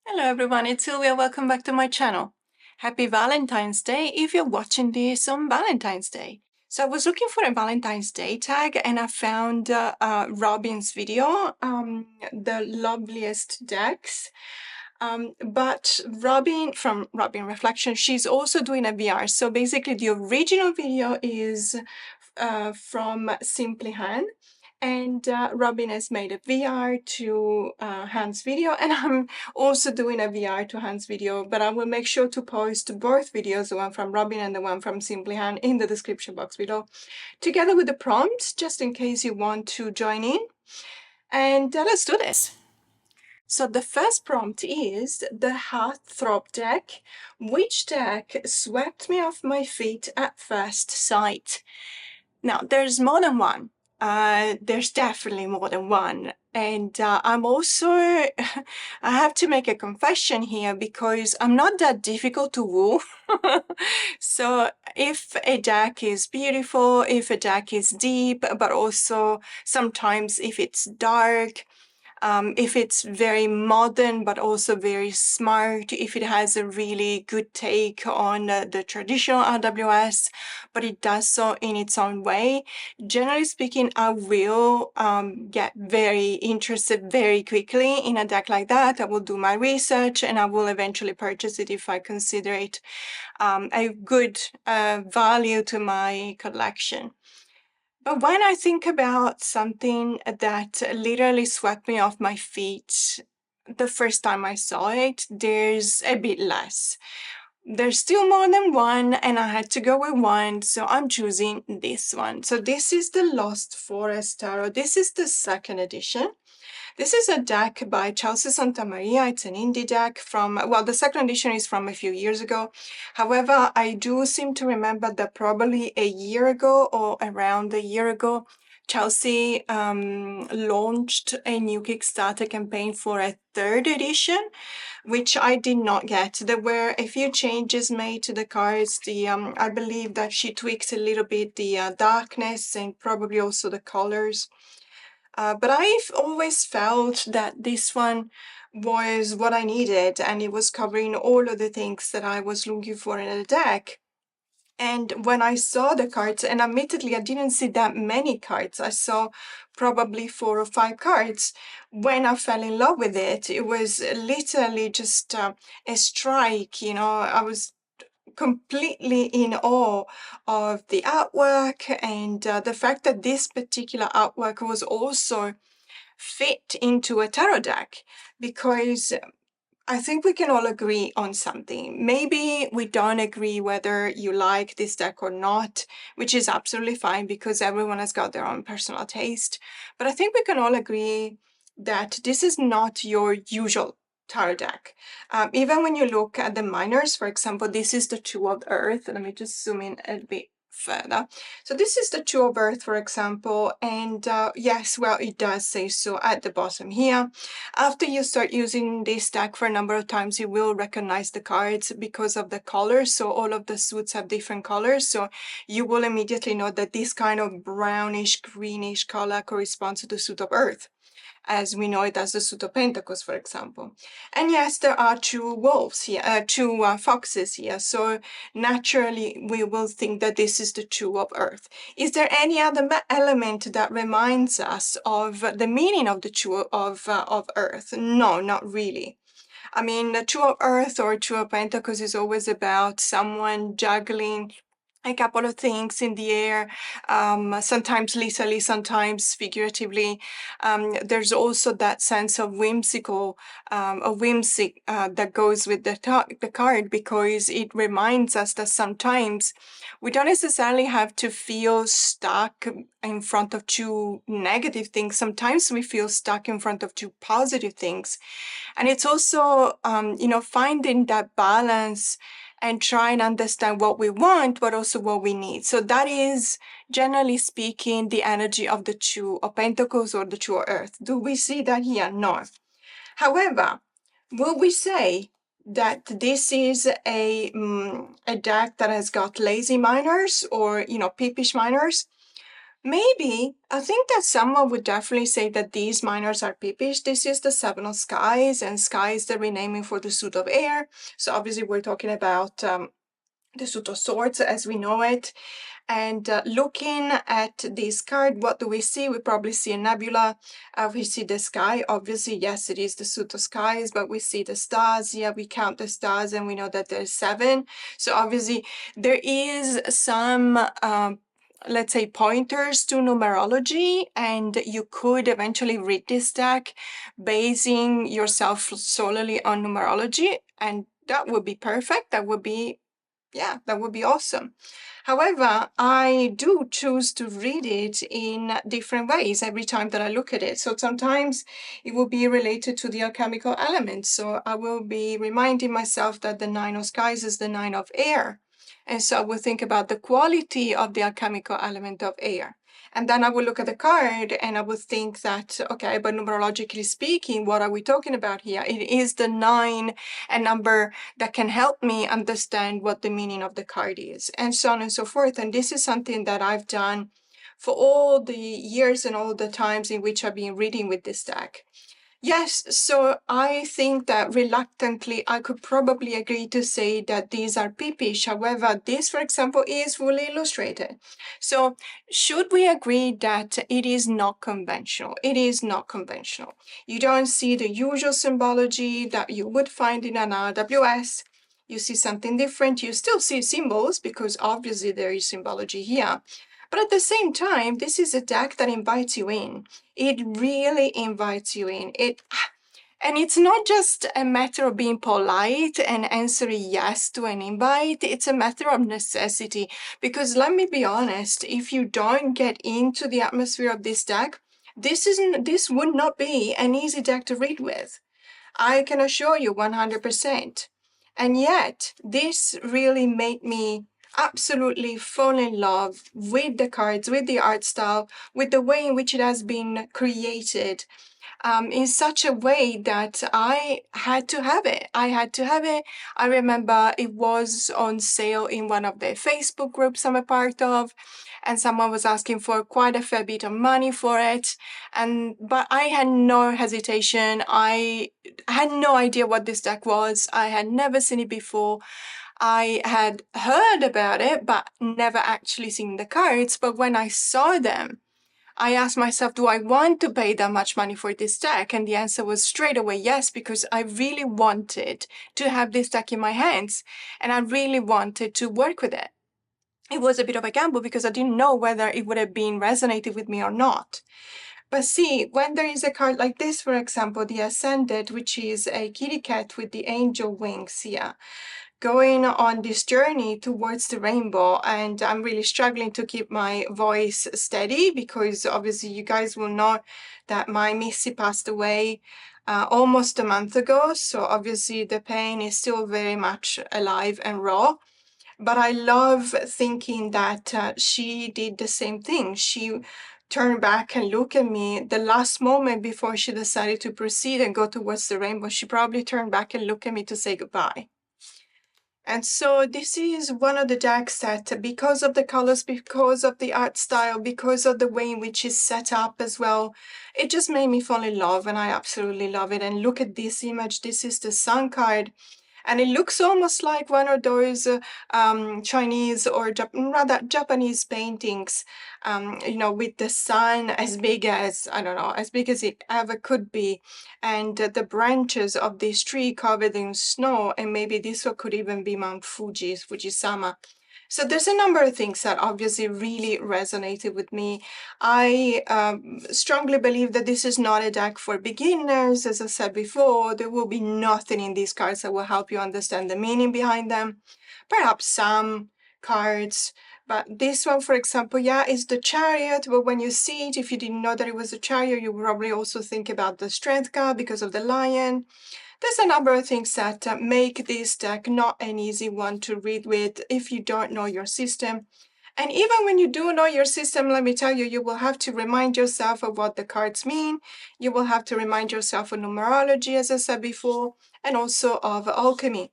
Hello everyone, it's Sylvia. Welcome back to my channel. Happy Valentine's Day if you're watching this on Valentine's Day. So I was looking for a Valentine's Day tag and I found Robin's video, the loveliest decks. But Robin from Robin Reflection, she's also doing a VR. So basically the original video is from Simply Han. And Robin has made a VR to Hans video, and I'm also doing a VR to Hans video, but I will make sure to post both videos, the one from Robin and the one from Simply Han, in the description box below, together with the prompts, just in case you want to join in. And let's do this. So the first prompt is the Heartthrob Deck. Which deck swept me off my feet at first sight? Now, there's more than one. There's definitely more than one. And I'm also, I have to make a confession here because I'm not that difficult to woo. So if a deck is beautiful, if a deck is deep, but also sometimes if it's dark, if it's very modern but also very smart, if it has a really good take on the traditional RWS, but it does so in its own way, generally speaking, I will get very interested very quickly in a deck like that. I will do my research and I will eventually purchase it if I consider it a good value to my collection. But when I think about something that literally swept me off my feet the first time I saw it, there's a bit less. There's still more than one, and I had to go with one, so I'm choosing this one. So this is the Lost Forest Tarot. This is the second edition. This is a deck by Chelsea Santamaria. It's an indie deck from, well, the second edition is from a few years ago. However, I do seem to remember that probably a year ago or around a year ago, Chelsea launched a new Kickstarter campaign for a third edition, which I did not get. There were a few changes made to the cards. I believe that she tweaked a little bit the darkness and probably also the colors. But I've always felt that this one was what I needed, and it was covering all of the things that I was looking for in a deck. And when I saw the cards, and admittedly, I didn't see that many cards, I saw probably 4 or 5 cards. When I fell in love with it, it was literally just a strike, you know. I was completely in awe of the artwork and the fact that this particular artwork was also fit into a tarot deck, because I think we can all agree on something. Maybe we don't agree whether you like this deck or not, which is absolutely fine because everyone has got their own personal taste. But I think we can all agree that this is not your usual tarot deck. Even when you look at the minors, for example, this is the Two of Earth. Let me just zoom in a bit further. So this is the Two of Earth, for example, and yes, well, it does say so at the bottom here. After you start using this deck for a number of times, you will recognize the cards because of the colors. So all of the suits have different colors. So you will immediately know that this kind of brownish, greenish color corresponds to the suit of Earth, as we know it as the suit of Pentacles, for example. And yes, there are two wolves here, two foxes here. So naturally, we will think that this is the Two of Earth. Is there any other element that reminds us of the meaning of the Two of Earth? No, not really. I mean, the Two of Earth or Two of Pentacles is always about someone juggling a couple of things in the air, sometimes literally, sometimes figuratively. There's also that sense of whimsical, a whimsy that goes with the card, because it reminds us that sometimes we don't necessarily have to feel stuck in front of two negative things. Sometimes we feel stuck in front of two positive things. And it's also, finding that balance and try and understand what we want, but also what we need. So that is, generally speaking, the energy of the Two of Pentacles or the Two of Earth. Do we see that here? No. However, will we say that this is a deck that has got lazy minors or, peepish minors? Maybe. I think that someone would definitely say that these minors are peepish. This is the Seven of Skies, and Sky is the renaming for the suit of air. So obviously we're talking about the suit of swords as we know it. And looking at this card, what do we see? We probably see a nebula. We see the sky. Obviously, yes, it is the suit of skies, but we see the stars. Yeah, we count the stars and we know that there's 7. So obviously, there is some let's say pointers to numerology, and you could eventually read this deck basing yourself solely on numerology, and that would be perfect. That would be, yeah, that would be awesome. However, I do choose to read it in different ways every time that I look at it. So sometimes it will be related to the alchemical elements. So I will be reminding myself that the 9 of skies is the 9 of air. And so I will think about the quality of the alchemical element of air. And then I will look at the card and I will think that, okay, but numerologically speaking, what are we talking about here? It is the 9, a number that can help me understand what the meaning of the card is, and so on and so forth. And this is something that I've done for all the years and all the times in which I've been reading with this deck. Yes, so I think that reluctantly I could probably agree to say that these are peepish. However, this, for example, is fully illustrated. So, should we agree that it is not conventional? It is not conventional. You don't see the usual symbology that you would find in an RWS. You see something different. You still see symbols because obviously there is symbology here. But at the same time, this is a deck that invites you in. It really invites you in. And it's not just a matter of being polite and answering yes to an invite, it's a matter of necessity. Because let me be honest, if you don't get into the atmosphere of this deck, this would not be an easy deck to read with. I can assure you 100%. And yet, this really made me absolutely fall in love with the cards, with the art style, with the way in which it has been created, in such a way that I had to have it. I had to have it. I remember it was on sale in one of the Facebook groups I'm a part of, and someone was asking for quite a fair bit of money for it. But I had no hesitation. I had no idea what this deck was. I had never seen it before. I had heard about it, but never actually seen the cards. But when I saw them, I asked myself, do I want to pay that much money for this deck? And the answer was straight away yes, because I really wanted to have this deck in my hands and I really wanted to work with it. It was a bit of a gamble because I didn't know whether it would have been resonated with me or not. But see, when there is a card like this, for example, the Ascended, which is a kitty cat with the angel wings here, going on this journey towards the rainbow, and I'm really struggling to keep my voice steady because obviously you guys will know that my Missy passed away almost a month ago, so obviously the pain is still very much alive and raw. But I love thinking that she did the same thing. She turned back and looked at me the last moment before she decided to proceed and go towards the rainbow. She probably turned back and looked at me to say goodbye. And so this is one of the decks that, because of the colors, because of the art style, because of the way in which it's set up as well, it just made me fall in love, and I absolutely love it. And look at this image. This is the Sun card. And it looks almost like one of those Chinese or rather Japanese paintings, with the sun as big as, I don't know, as big as it ever could be. And the branches of this tree covered in snow. And maybe this one could even be Mount Fuji, Fujisama. So there's a number of things that obviously really resonated with me. I strongly believe that this is not a deck for beginners. As I said before, there will be nothing in these cards that will help you understand the meaning behind them. Perhaps some cards, but this one, for example, yeah, is the Chariot. But when you see it, if you didn't know that it was a Chariot, you probably also think about the Strength card because of the lion. There's a number of things that make this deck not an easy one to read with if you don't know your system. And even when you do know your system, let me tell you, you will have to remind yourself of what the cards mean. You will have to remind yourself of numerology, as I said before, and also of alchemy.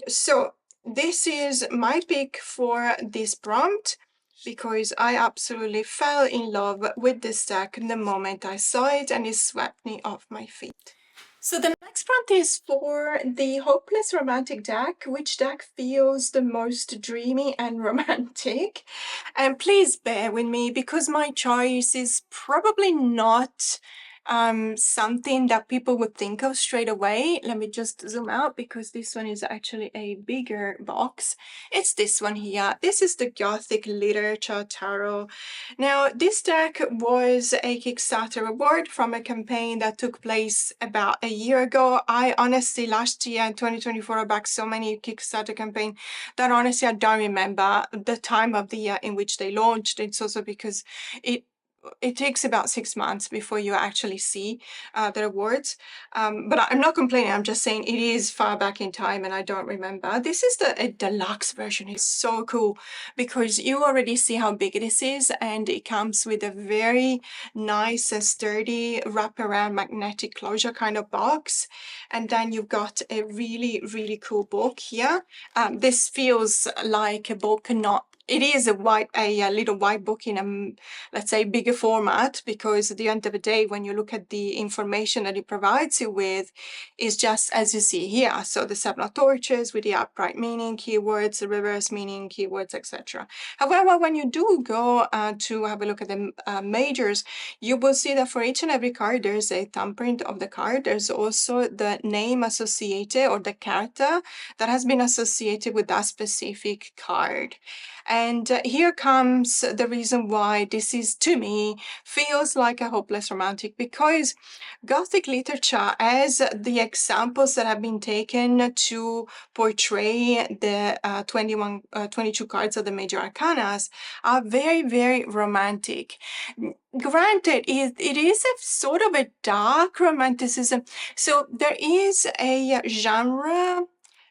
So this is my pick for this prompt. because I absolutely fell in love with this deck the moment I saw it, and it swept me off my feet. So the next prompt is for the Hopeless Romantic deck. Which deck feels the most dreamy and romantic? And please bear with me because my choice is probably not something that people would think of straight away. Let me just zoom out because this one is actually a bigger box. It's this one here. This is the Gothic Literature Tarot. Now, this deck was a Kickstarter award from a campaign that took place about a year ago. I honestly, last year in 2024, I backed so many Kickstarter campaigns that honestly I don't remember the time of the year in which they launched. It's also because it takes about 6 months before you actually see the awards. But I'm not complaining. I'm just saying it is far back in time and I don't remember. This is a deluxe version. It's so cool because you already see how big this is, and it comes with a very nice and sturdy wraparound magnetic closure kind of box. And then you've got a really, really cool book here. This feels like a book, not it is a little white book in a, let's say, bigger format, because at the end of the day, when you look at the information that it provides you with, is just as you see here. So the 7 of torches with the upright meaning keywords, the reverse meaning keywords, etc. However, when you do go to have a look at the majors, you will see that for each and every card, there's a thumbprint of the card. There's also the name associated or the character that has been associated with that specific card. And here comes the reason why this is, to me, feels like a hopeless romantic, because Gothic literature, as the examples that have been taken to portray the 22 cards of the major arcanas, are very, very romantic. Granted, it is a sort of a dark romanticism. So there is a genre.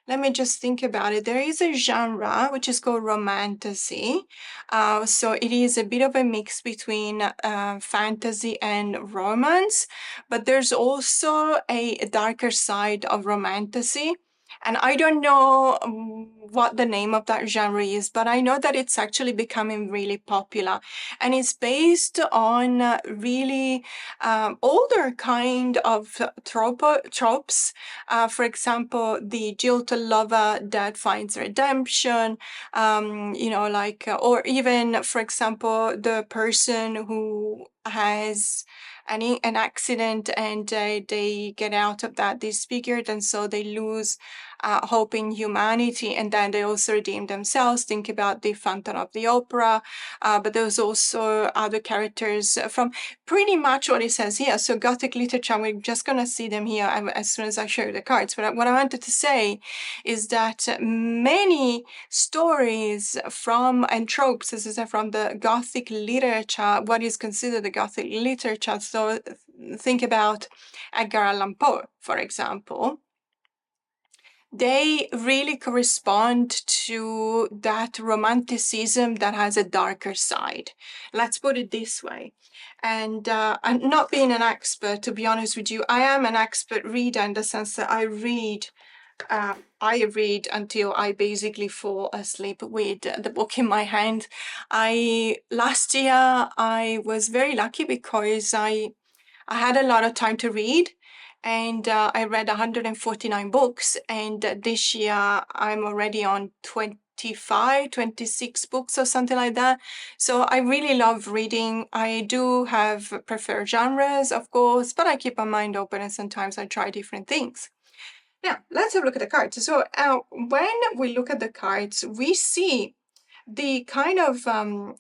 Let me just think about it. There is a genre which is called romantasy. So it is a bit of a mix between fantasy and romance, but there's also a darker side of romantasy. And I don't know what the name of that genre is, but I know that it's actually becoming really popular. And it's based on really older kind of tropes. For example, the jilted lover that finds redemption, or even, for example, the person who has an accident and they get out of that disfigured, and so they lose hope in humanity, and then they also redeem themselves. Think about the Phantom of the Opera, but there's also other characters from pretty much what it says here. So Gothic literature, we're just going to see them here as soon as I show you the cards. But what I wanted to say is that many stories and tropes, as I said, from the Gothic literature, what is considered the Gothic literature. So think about Edgar Allan Poe, for example. They really correspond to that romanticism that has a darker side. Let's put it this way. And I'm not being an expert, to be honest with you. I am an expert reader in the sense that I read until I basically fall asleep with the book in my hand. Last year I was very lucky because I had a lot of time to read, and I read 149 books, and this year I'm already on 25, 26 books or something like that. So I really love reading. I do have preferred genres, of course, but I keep my mind open and sometimes I try different things. Now, let's have a look at the cards. So when we look at the cards, we see the kind of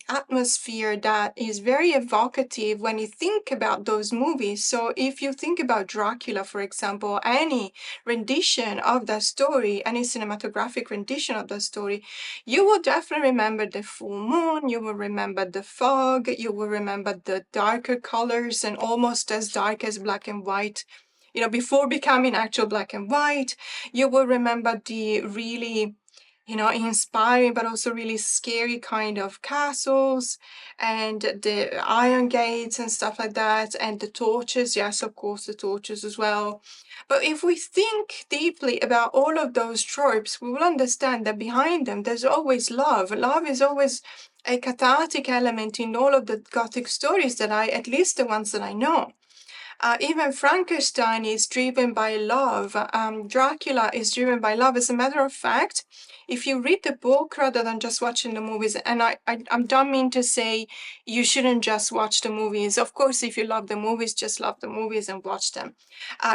atmosphere that is very evocative when you think about those movies. So if you think about Dracula, for example, any rendition of that story, any cinematographic rendition of that story, you will definitely remember the full moon, you will remember the fog, you will remember the darker colors and almost as dark as black and white. Before becoming actual black and white, you will remember the really inspiring but also really scary kind of castles, and the iron gates and stuff like that, and the torches. Yes, of course, the torches as well. But if we think deeply about all of those tropes, we will understand that behind them, there's always love. Love is always a cathartic element in all of the Gothic stories that at least the ones that I know. Even Frankenstein is driven by love. Dracula is driven by love. As a matter of fact, if you read the book rather than just watching the movies, and I don't mean to say you shouldn't just watch the movies. Of course, if you love the movies, just love the movies and watch them.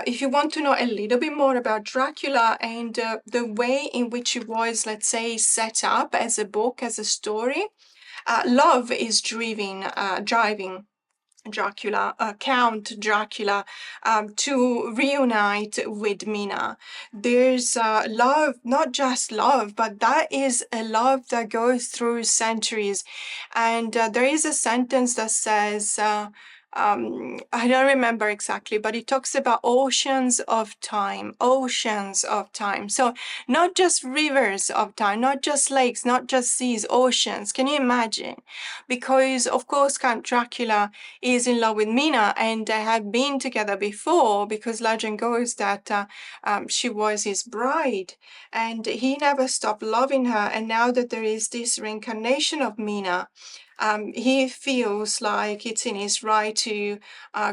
If you want to know a little bit more about Dracula and the way in which it was, let's say, set up as a book, as a story, love is driving Dracula, Count Dracula, to reunite with Mina. There's love, not just love, but that is a love that goes through centuries. And there is a sentence that says, I don't remember exactly, but it talks about oceans of time, oceans of time. So not just rivers of time, not just lakes, not just seas, oceans. Can you imagine? Because, of course, Count Dracula is in love with Mina, and they have been together before because legend goes that she was his bride, and he never stopped loving her. And now that there is this reincarnation of Mina, he feels like it's in his right to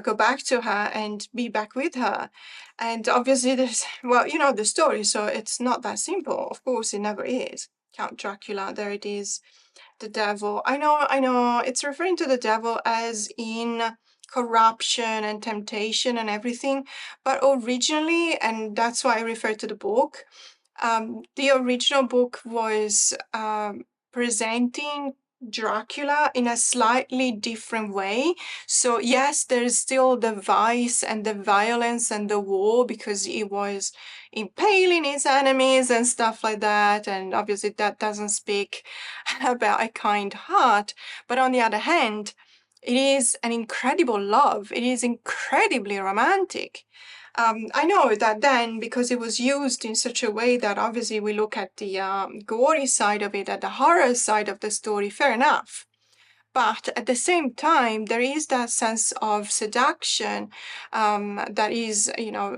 go back to her and be back with her. And obviously, there's, well, you know the story, so it's not that simple. Of course, it never is. Count Dracula, there it is, the devil. I know, it's referring to the devil as in corruption and temptation and everything, but originally, and that's why I refer to the book, the original book was presenting Dracula in a slightly different way. So yes, there's still the vice and the violence and the war because he was impaling his enemies and stuff like that. And obviously that doesn't speak about a kind heart. But on the other hand, it is an incredible love. It is incredibly romantic. I know that then, because it was used in such a way that obviously we look at the gory side of it, at the horror side of the story, fair enough. But at the same time, there is that sense of seduction that is,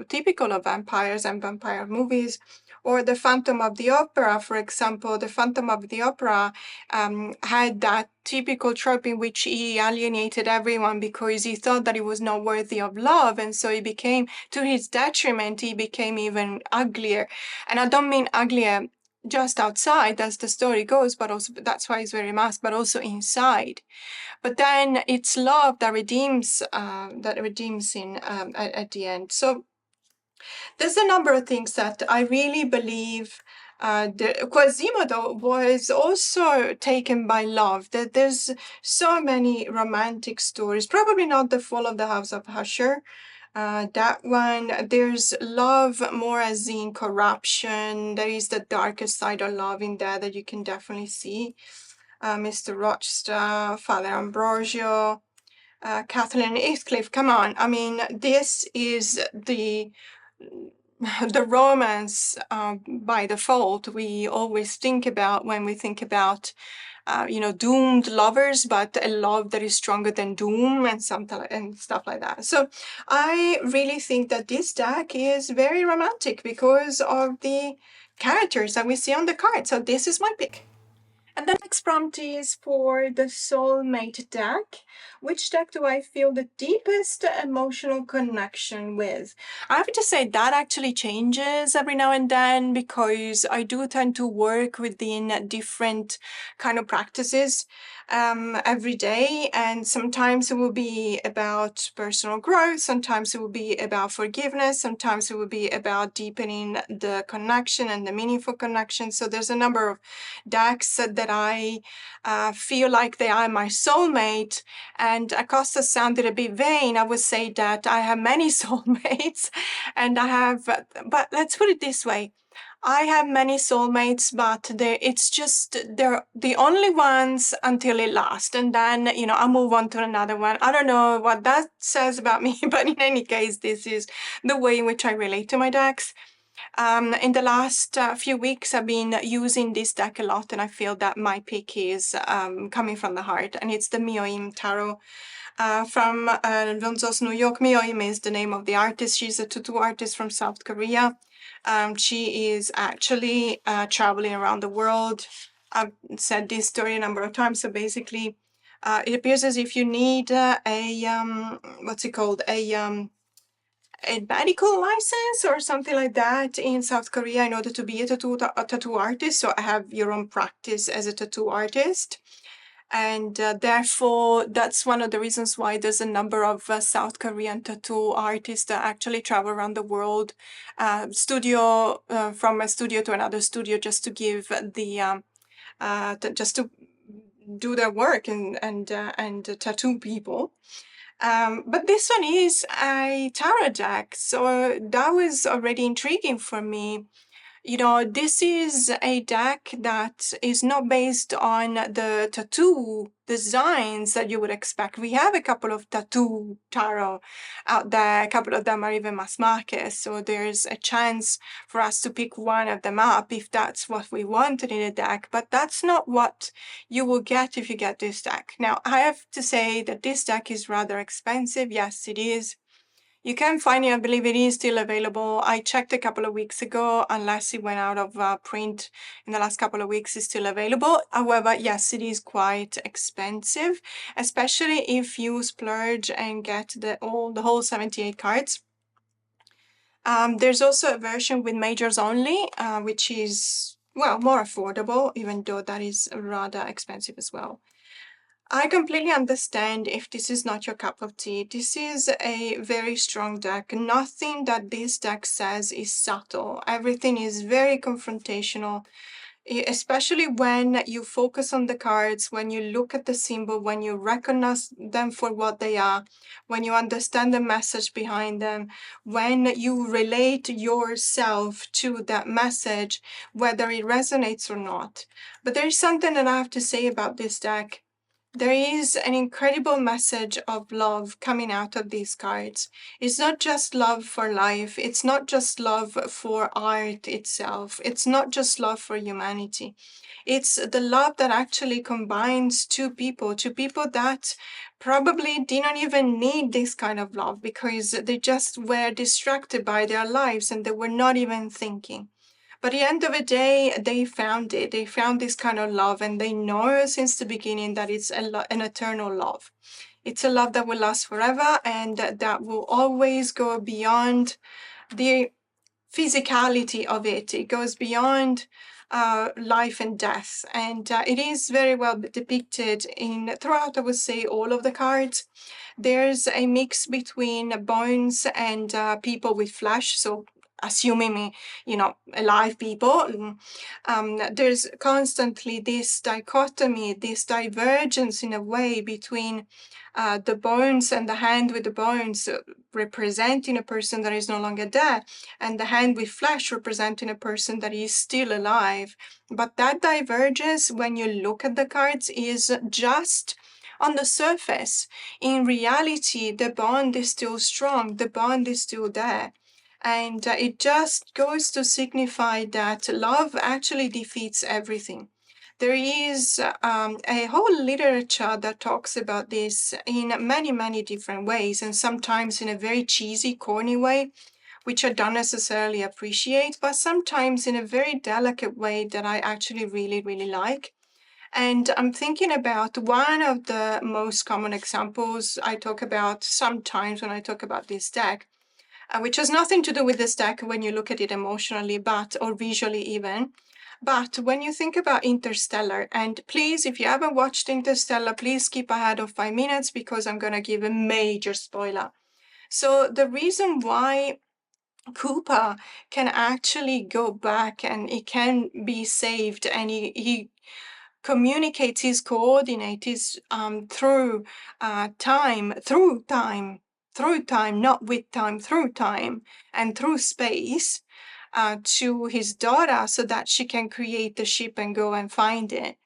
typical of vampires and vampire movies. Or the Phantom of the Opera, for example. The Phantom of the Opera had that typical trope in which he alienated everyone because he thought that he was not worthy of love. And so he became, to his detriment, he became even uglier. And I don't mean uglier just outside, as the story goes, but also that's why he's very masked, but also inside. But then it's love that redeems him at the end. So there's a number of things that I really believe. Quasimodo was also taken by love. That there's so many romantic stories. Probably not the Fall of the House of Usher. That one, there's love more as in corruption. There is the darker side of love in there that you can definitely see. Mr. Rochester, Father Ambrosio, Kathleen Heathcliff. Come on, I mean, this is the romance by default we always think about when we think about doomed lovers, but a love that is stronger than doom and something and stuff like that. So I really think that this deck is very romantic because of the characters that we see on the card. So this is my pick. And the next prompt is for the Soulmate deck. Which deck do I feel the deepest emotional connection with? I have to say that actually changes every now and then because I do tend to work within different kind of practices every day. And sometimes it will be about personal growth. Sometimes it will be about forgiveness. Sometimes it will be about deepening the connection and the meaningful connection. So there's a number of decks that I feel like they are my soulmate. And Acosta sounded a bit vain. I would say that I have many soulmates, and but let's put it this way. I have many soulmates, but they're the only ones until it lasts. And then, I move on to another one. I don't know what that says about me, but in any case, this is the way in which I relate to my decks. In the last few weeks, I've been using this deck a lot, and I feel that my pick is coming from the heart, and it's the Mioim Tarot from Vonzos, New York. Mioim is the name of the artist. She's a tattoo artist from South Korea. She is actually traveling around the world. I've said this story a number of times. So basically, it appears as if you need what's it called? A medical license or something like that in South Korea in order to be a tattoo artist. So have your own practice as a tattoo artist. And therefore, that's one of the reasons why there's a number of South Korean tattoo artists that actually travel around the world, from a studio to another studio, just to give just to do their work and tattoo people. But this one is a tarot deck, so that was already intriguing for me. This is a deck that is not based on the tattoo designs that you would expect. We have a couple of tattoo tarot out there, a couple of them are even mass market, so there's a chance for us to pick one of them up if that's what we wanted in a deck, but that's not what you will get if you get this deck. Now, I have to say that this deck is rather expensive. Yes, it is. You can find it, I believe it is still available. I checked a couple of weeks ago, unless it went out of print in the last couple of weeks, it's still available. However, yes, it is quite expensive, especially if you splurge and get the whole 78 cards. There's also a version with majors only, which is, well, more affordable, even though that is rather expensive as well. I completely understand if this is not your cup of tea. This is a very strong deck. Nothing that this deck says is subtle. Everything is very confrontational, especially when you focus on the cards, when you look at the symbol, when you recognize them for what they are, when you understand the message behind them, when you relate yourself to that message, whether it resonates or not. But there is something that I have to say about this deck. There is an incredible message of love coming out of these cards. It's not just love for life. It's not just love for art itself. It's not just love for humanity. It's the love that actually combines two people that probably didn't even need this kind of love because they just were distracted by their lives and they were not even thinking. But at the end of the day, they found it. They found this kind of love, and they know since the beginning that it's an eternal love. It's a love that will last forever and that will always go beyond the physicality of it. It goes beyond life and death. And it is very well depicted throughout, I would say, all of the cards. There's a mix between bones and people with flesh. So assuming alive people. There's constantly this dichotomy, this divergence in a way between the bones and the hand with the bones representing a person that is no longer dead, and the hand with flesh representing a person that is still alive. But that divergence, when you look at the cards, is just on the surface. In reality, the bond is still strong, the bond is still there. And it just goes to signify that love actually defeats everything. There is a whole literature that talks about this in many, many different ways, and sometimes in a very cheesy, corny way, which I don't necessarily appreciate, but sometimes in a very delicate way that I actually really, really like. And I'm thinking about one of the most common examples I talk about sometimes when I talk about this deck, which has nothing to do with this deck when you look at it emotionally, or visually even. But when you think about Interstellar, and please, if you haven't watched Interstellar, please skip ahead of 5 minutes because I'm going to give a major spoiler. So the reason why Koopa can actually go back and he can be saved, and he communicates his coordinates through time, not with time, through time and through space to his daughter so that she can create the ship and go and find it.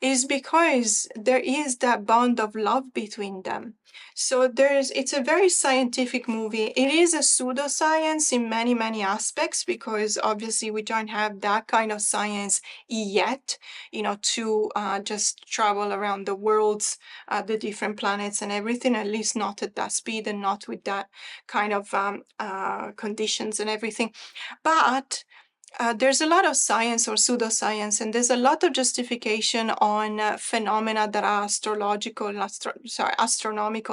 is because there is that bond of love between them. So it's a very scientific movie. It is a pseudoscience in many, many aspects, because obviously we don't have that kind of science yet, to just travel around the worlds, the different planets and everything, at least not at that speed and not with that kind of conditions and everything. But there's a lot of science or pseudoscience, and there's a lot of justification on phenomena that are astronomical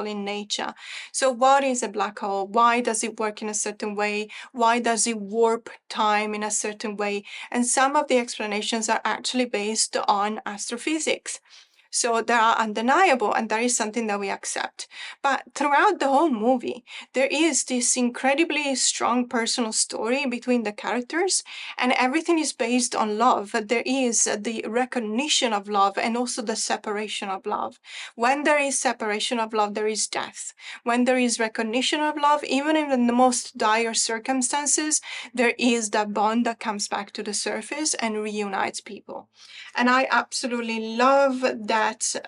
in nature. So, what is a black hole? Why does it work in a certain way? Why does it warp time in a certain way? And some of the explanations are actually based on astrophysics. So they are undeniable, and that is something that we accept. But throughout the whole movie, there is this incredibly strong personal story between the characters, and everything is based on love. There is the recognition of love and also the separation of love. When there is separation of love, there is death. When there is recognition of love, even in the most dire circumstances, there is that bond that comes back to the surface and reunites people. And I absolutely love that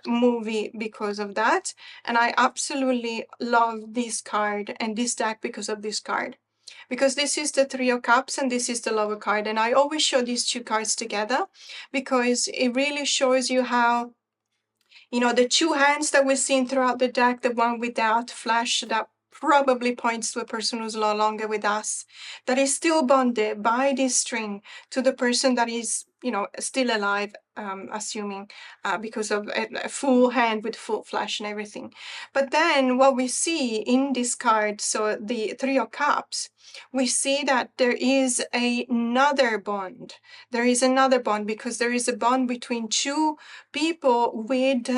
movie because of that. And I absolutely love this card and this deck because of this card. Because this is the Three of Cups and this is the Lover card. And I always show these two cards together because it really shows you how, the two hands that we've seen throughout the deck, the one without flesh, that probably points to a person who's no longer with us, that is still bonded by this string to the person that is, still alive, assuming, because of a full hand with full flesh and everything. But then what we see in this card, so the Three of Cups, we see that there is another bond. There is another bond because there is a bond between two people with,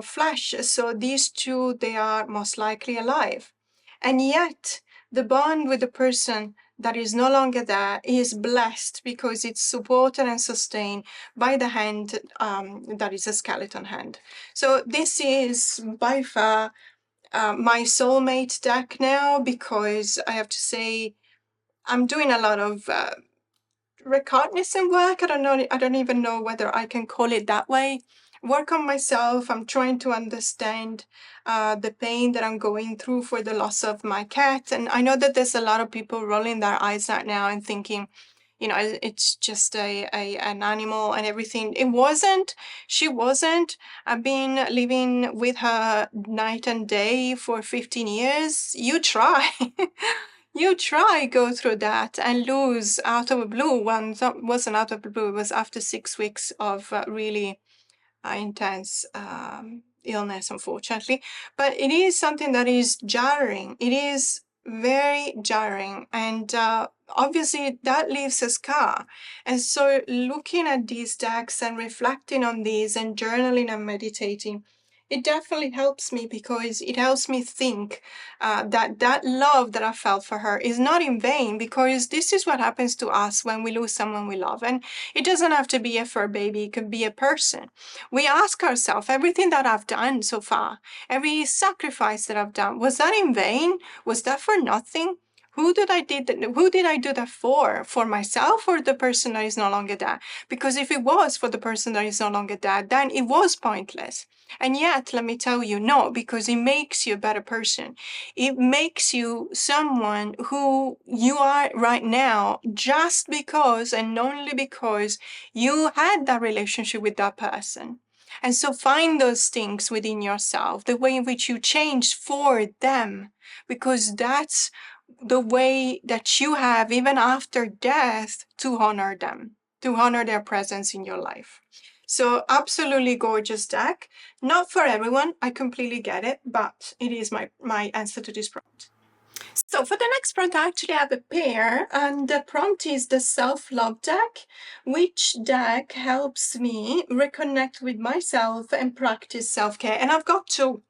flesh. So these two, they are most likely alive. And yet, the bond with the person that is no longer there is blessed because it's supported and sustained by the hand that is a skeleton hand. So this is by far my soulmate deck now, because I have to say I'm doing a lot of recognizant work. I don't even know whether I can call it that way. Work on myself. I'm trying to understand the pain that I'm going through for the loss of my cat. And I know that there's a lot of people rolling their eyes right now and thinking, it's just an animal and everything. It wasn't. She wasn't. I've been living with her night and day for 15 years. You try. You try go through that and lose out of the blue. One wasn't out of the blue. It was after 6 weeks of really intense illness, unfortunately. But it is something that is jarring. It is very jarring, and obviously that leaves a scar. And so looking at these decks and reflecting on these and journaling and meditating, it definitely helps me, because it helps me think that love that I felt for her is not in vain, because this is what happens to us when we lose someone we love. And it doesn't have to be a fur baby, it could be a person. We ask ourselves, everything that I've done so far, every sacrifice that I've done, was that in vain? Was that for nothing? Who did I do that for? For myself or the person that is no longer there? Because if it was for the person that is no longer there, then it was pointless. And yet, let me tell you, no, because it makes you a better person. It makes you someone who you are right now, just because and only because you had that relationship with that person. And so find those things within yourself, the way in which you change for them, because that's the way that you have, even after death, to honor them, to honor their presence in your life. So absolutely gorgeous deck. Not for everyone, I completely get it, but it is my answer to this prompt. So for the next prompt, I actually have a pair, and the prompt is the Self-Love Deck. Which deck helps me reconnect with myself and practice self-care? And I've got two.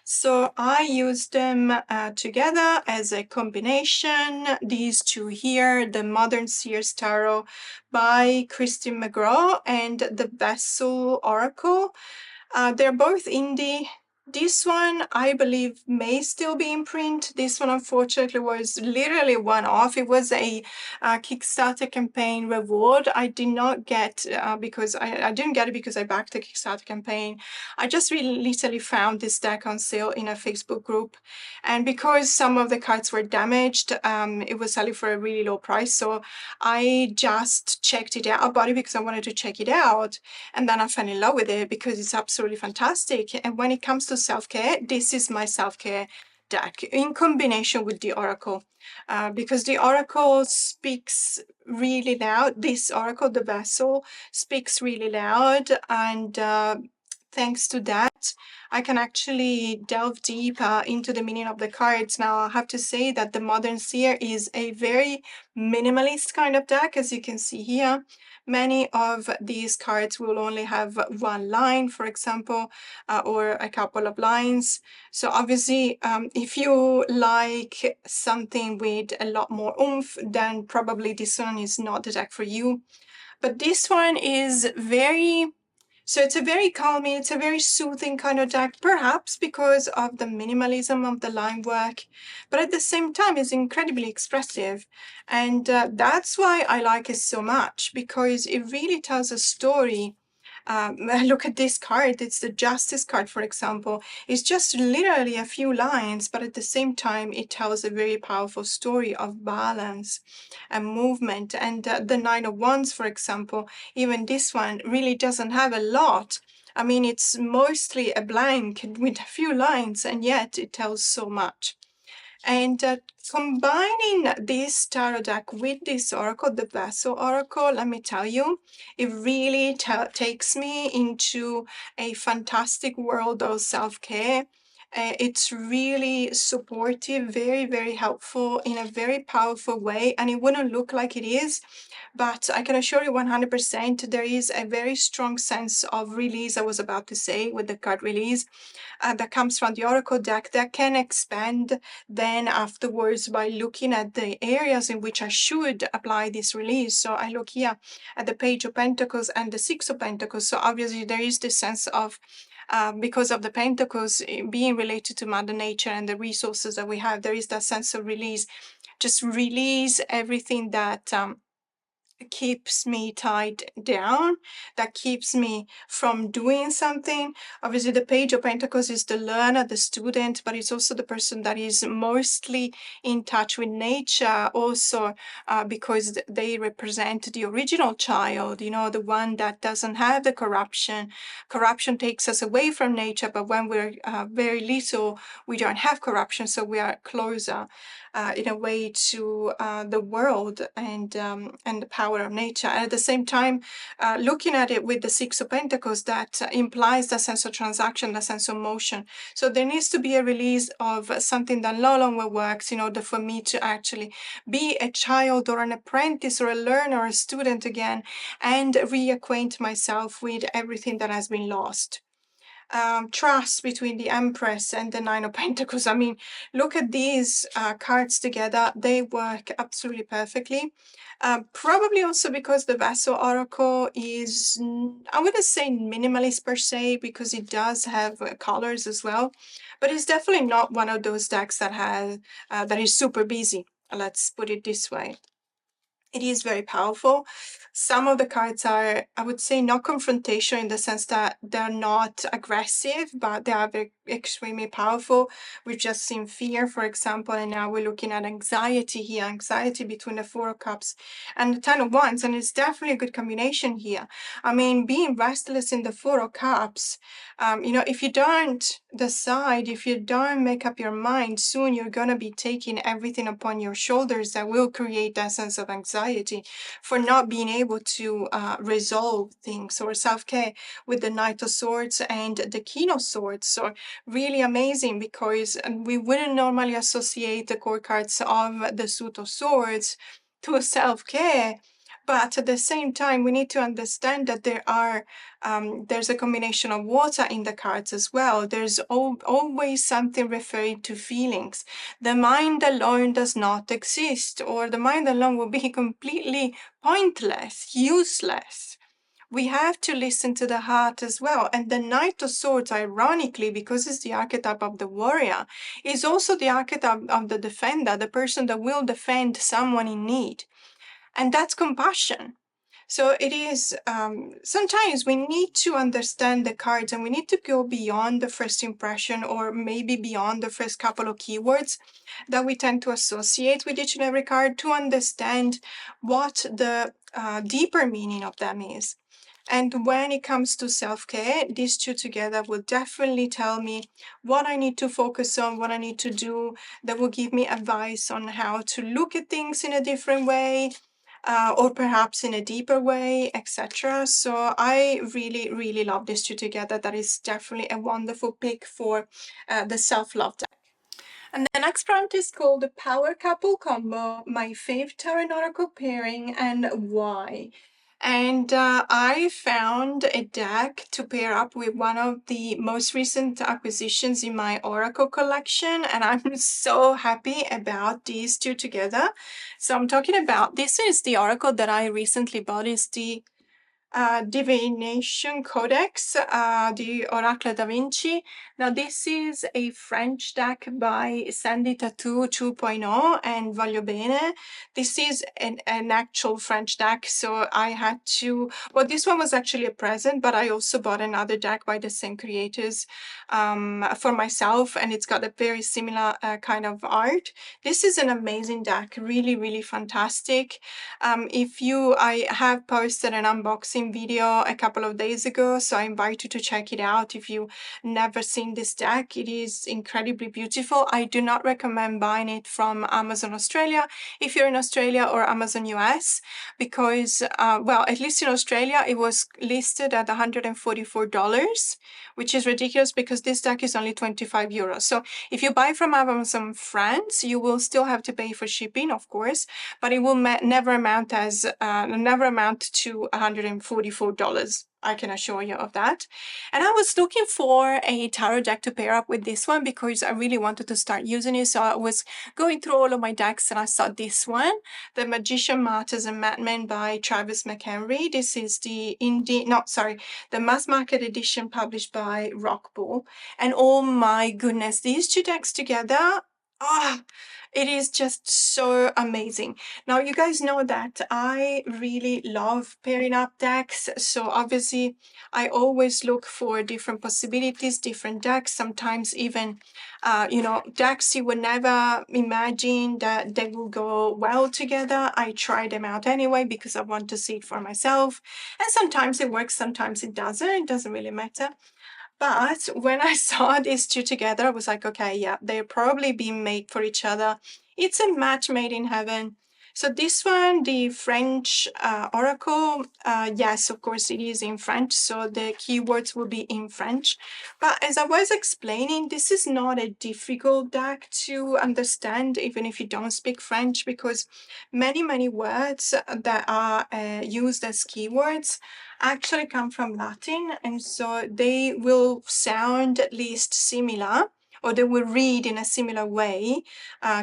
So I use them together as a combination. These two here, the Modern Seers Tarot by Christine McGraw and the Vessel Oracle. They're both indie This one, I believe, may still be in print. This one, unfortunately, was literally one off. It was a Kickstarter campaign reward. I did not get because I didn't get it because I backed the Kickstarter campaign. I just really literally found this deck on sale in a Facebook group, and because some of the cards were damaged, it was selling for a really low price. So I just checked it out. I bought it because I wanted to check it out, and then I fell in love with it because it's absolutely fantastic. And when it comes to self-care, this is my self-care deck in combination with the Oracle. Because the Oracle speaks really loud. This Oracle, the vessel, speaks really loud. And thanks to that, I can actually delve deeper into the meaning of the cards. Now, I have to say that the Modern Seer is a very minimalist kind of deck, as you can see here. Many of these cards will only have one line, for example, or a couple of lines. So obviously, if you like something with a lot more oomph, then probably this one is not the deck for you. But this one is so it's a very calming, it's a very soothing kind of deck, perhaps because of the minimalism of the line work, but at the same time, it's incredibly expressive. And that's why I like it so much, because it really tells a story. Look at this card. It's the Justice card, for example. It's just literally a few lines, but at the same time, it tells a very powerful story of balance and movement. And the Nine of Wands, for example, even this one really doesn't have a lot. I mean, it's mostly a blank with a few lines, and yet it tells so much. And combining this tarot deck with this oracle, the Vessel Oracle, let me tell you, it really takes me into a fantastic world of self-care. It's really supportive, very, very helpful in a very powerful way. And it wouldn't look like it is, but I can assure you 100% there is a very strong sense of release, I was about to say, with the card release. That comes from the Oracle deck that can expand then afterwards by looking at the areas in which I should apply this release. So I look here at the Page of Pentacles and the Six of Pentacles. So obviously there is this sense of because of the Pentacles being related to Mother Nature and the resources that we have, there is that sense of release. Just release everything that keeps me tied down, that keeps me from doing something. Obviously, the Page of Pentacles is the learner, the student, but it's also the person that is mostly in touch with nature, also because they represent the original child, you know, the one that doesn't have the corruption. Corruption takes us away from nature, but when we're very little, we don't have corruption, so we are closer in a way to the world and the power of nature. And at the same time, looking at it with the Six of Pentacles, that implies the sense of transaction, the sense of motion. So there needs to be a release of something that no longer works in order for me to actually be a child or an apprentice or a learner or a student again and reacquaint myself with everything that has been lost. Trust between the Empress and the Nine of Pentacles. I mean, look at these cards together. They work absolutely perfectly. Probably also because the Vessel Oracle is, I wouldn't say minimalist per se, because it does have colors as well, but it's definitely not one of those decks that has that is super busy. Let's put it this way. It is very powerful. Some of the cards are, I would say, not confrontational in the sense that they're not aggressive, but they are very extremely powerful. We've just seen fear, for example, and now we're looking at anxiety here, anxiety between the Four of Cups and the Ten of Wands, and it's definitely a good combination here. I mean, being restless in the Four of Cups, you know, if you don't decide, if you don't make up your mind, soon you're going to be taking everything upon your shoulders that will create that sense of anxiety for not being able to resolve things, or self-care with the Knight of Swords and the King of Swords. So really amazing, because we wouldn't normally associate the core cards of the Suit of Swords to self-care. But at the same time, we need to understand that there's a combination of water in the cards as well. There's always something referring to feelings. The mind alone does not exist, or the mind alone will be completely pointless, useless, we have to listen to the heart as well. And the Knight of Swords, ironically, because it's the archetype of the warrior, is also the archetype of the defender, the person that will defend someone in need. And that's compassion. So it is, sometimes we need to understand the cards and we need to go beyond the first impression, or maybe beyond the first couple of keywords that we tend to associate with each and every card, to understand what the deeper meaning of them is. And when it comes to self-care, these two together will definitely tell me what I need to focus on, what I need to do, that will give me advice on how to look at things in a different way, or perhaps in a deeper way, etc. So I really, really love these two together. That is definitely a wonderful pick for the self-love deck. And the next prompt is called the Power Couple Combo, my fave Tarot Oracle pairing, and why. And I found a deck to pair up with one of the most recent acquisitions in my Oracle collection, and I'm so happy about these two together. So I'm talking about, this is the Oracle that I recently bought, is the Divination Codex, the Oracle da Vinci. Now, this is a French deck by Sandy Tattoo 2.0 and Voglio Bene. This is an actual French deck, so I had to, well, this one was actually a present, but I also bought another deck by the same creators for myself, and it's got a very similar kind of art. This is an amazing deck, really, really fantastic. I have posted an unboxing video a couple of days ago, so I invite you to check it out if you never seen this deck. It is incredibly beautiful. I do not recommend buying it from Amazon Australia if you're in Australia, or Amazon US, because, well, at least in Australia, it was listed at $144, which is ridiculous because this deck is only 25 euros. So if you buy from Amazon France, you will still have to pay for shipping, of course, but it will never amount to $144. I can assure you of that. And I was looking for a tarot deck to pair up with this one because I really wanted to start using it. So I was going through all of my decks and I saw this one, The Magician, Martyrs, and Madmen by Travis McHenry. This is the the mass market edition published by Rockbull. And oh my goodness, these two decks together, it is just so amazing. Now, you guys know that I really love pairing up decks. So obviously, I always look for different possibilities, different decks, sometimes even, decks you would never imagine that they will go well together. I try them out anyway because I want to see it for myself. And sometimes it works, sometimes it doesn't. It doesn't really matter. But when I saw these two together, I was like, okay, yeah, they're probably being made for each other. It's a match made in heaven. So this one, the French Oracle, yes, of course, it is in French, so the keywords will be in French. But as I was explaining, this is not a difficult deck to understand, even if you don't speak French, because many, many words that are used as keywords actually come from Latin, and so they will sound at least similar, or they will read in a similar way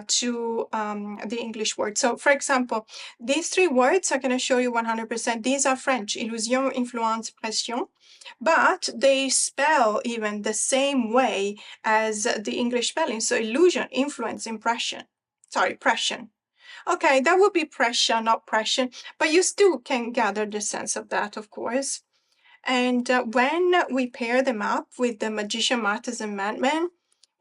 to the English word. So, for example, these three words are going to show you 100%. These are French: illusion, influence, pression. But they spell even the same way as the English spelling. So, illusion, influence, impression. Sorry, pression. Okay, that would be pressure, not pression, but you still can gather the sense of that, of course. And when we pair them up with the Magician, Martyrs, and Madmen,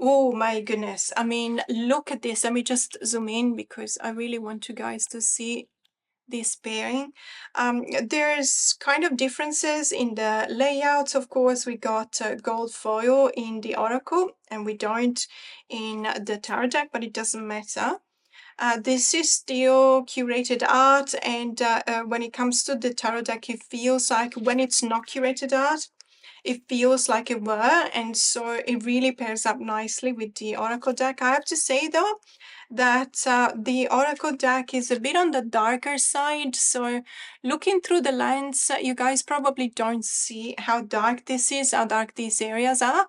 oh my goodness. I mean, look at this. Let me just zoom in because I really want you guys to see this pairing. There's kind of differences in the layouts. Of course, we got gold foil in the Oracle, and we don't in the tarot deck, but it doesn't matter. This is still curated art, and when it comes to the tarot deck, it feels like when it's not curated art, it feels like it were, and so it really pairs up nicely with the Oracle deck. I have to say though, that the Oracle deck is a bit on the darker side. So looking through the lens, you guys probably don't see how dark this is, how dark these areas are,